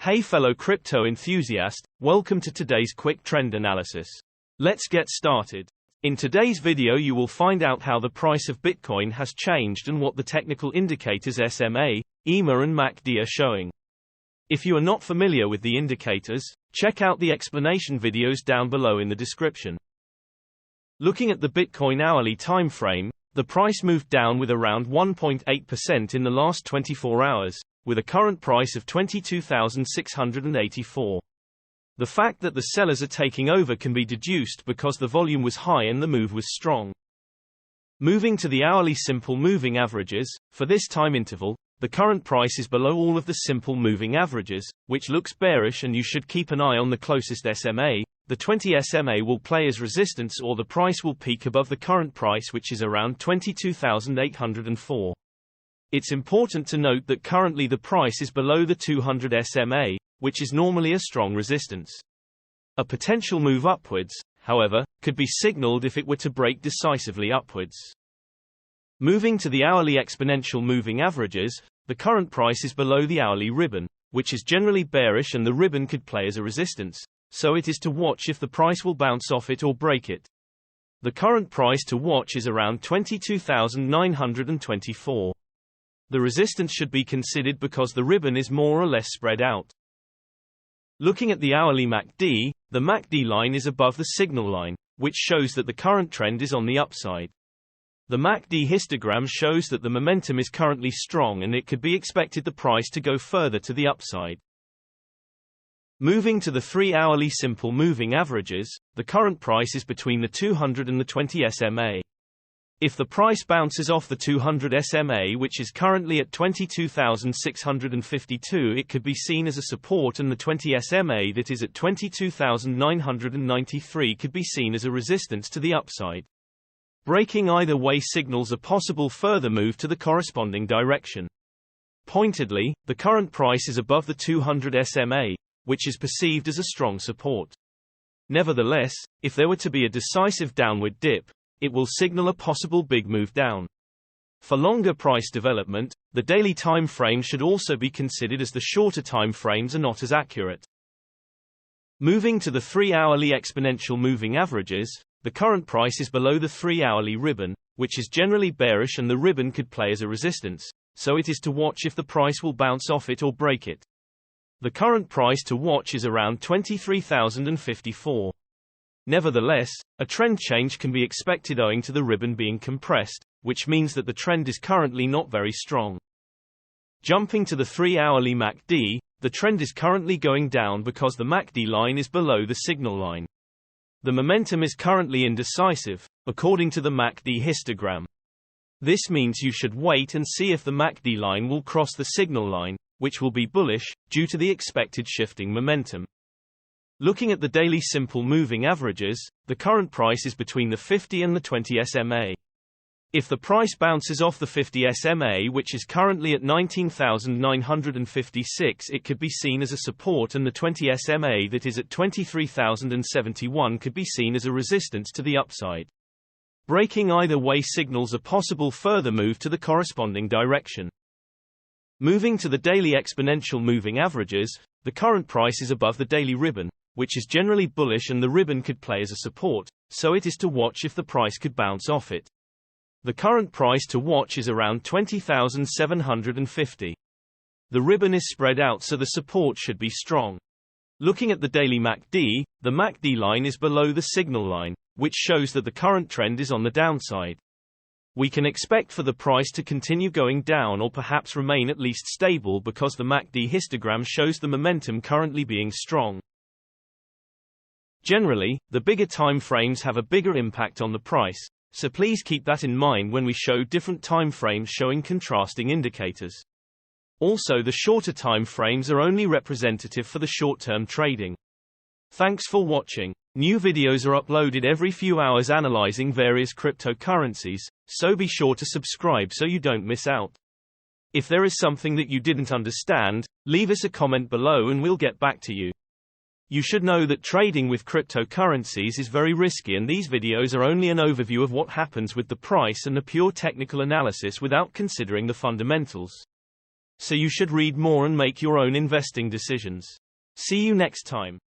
Hey fellow crypto enthusiast, welcome to today's quick trend analysis. Let's get started. In today's video you will find out how the price of Bitcoin has changed and what the technical indicators SMA, EMA and MACD are showing. If you are not familiar with the indicators, check out the explanation videos down below in the description. Looking at the Bitcoin hourly time frame, the price moved down with around 1.8% in the last 24 hours, with a current price of $22,684. The fact that the sellers are taking over can be deduced because the volume was high and the move was strong. Moving to the hourly simple moving averages, for this time interval, the current price is below all of the simple moving averages, which looks bearish and you should keep an eye on the closest SMA. The 20 SMA will play as resistance or the price will peak above the current price, which is around $22,804. It's important to note that currently the price is below the 200 SMA, which is normally a strong resistance. A potential move upwards, however, could be signaled if it were to break decisively upwards. Moving to the hourly exponential moving averages, the current price is below the hourly ribbon, which is generally bearish and the ribbon could play as a resistance, so it is to watch if the price will bounce off it or break it. The current price to watch is around $22,924. The resistance should be considered because the ribbon is more or less spread out. Looking at the hourly MACD, the MACD line is above the signal line, which shows that the current trend is on the upside. The MACD histogram shows that the momentum is currently strong and it could be expected the price to go further to the upside. Moving to the 3-hourly simple moving averages, the current price is between the 200 and the 20 SMA. If the price bounces off the 200 SMA, which is currently at $22,652, it could be seen as a support, and the 20 SMA that is at $22,993 could be seen as a resistance to the upside. Breaking either way signals a possible further move to the corresponding direction. Pointedly, the current price is above the 200 SMA, which is perceived as a strong support. Nevertheless, if there were to be a decisive downward dip, it will signal a possible big move down. For longer price development, the daily time frame should also be considered, as the shorter time frames are not as accurate. Moving to the 3-hourly exponential moving averages, the current price is below the 3-hourly ribbon, which is generally bearish and the ribbon could play as a resistance, so it is to watch if the price will bounce off it or break it. The current price to watch is around $23,054. Nevertheless, a trend change can be expected owing to the ribbon being compressed, which means that the trend is currently not very strong. Jumping to the 3-hourly MACD, the trend is currently going down because the MACD line is below the signal line. The momentum is currently indecisive, according to the MACD histogram. This means you should wait and see if the MACD line will cross the signal line, which will be bullish, due to the expected shifting momentum. Looking at the daily simple moving averages, the current price is between the 50 and the 20 SMA. If the price bounces off the 50 SMA, which is currently at $19,956, it could be seen as a support, and the 20 SMA that is at $23,071 could be seen as a resistance to the upside. Breaking either way signals a possible further move to the corresponding direction. Moving to the daily exponential moving averages, the current price is above the daily ribbon, which is generally bullish, and the ribbon could play as a support, so it is to watch if the price could bounce off it. The current price to watch is around $20,750. The ribbon is spread out, so the support should be strong. Looking at the daily MACD, the MACD line is below the signal line, which shows that the current trend is on the downside. We can expect for the price to continue going down or perhaps remain at least stable because the MACD histogram shows the momentum currently being strong. Generally, the bigger time frames have a bigger impact on the price, so please keep that in mind when we show different time frames showing contrasting indicators. Also, the shorter time frames are only representative for the short-term trading. Thanks for watching. New videos are uploaded every few hours analyzing various cryptocurrencies, so be sure to subscribe so you don't miss out. If there is something that you didn't understand, leave us a comment below and we'll get back to you. You should know that trading with cryptocurrencies is very risky, and these videos are only an overview of what happens with the price and a pure technical analysis without considering the fundamentals. so you should read more and make your own investing decisions. See you next time.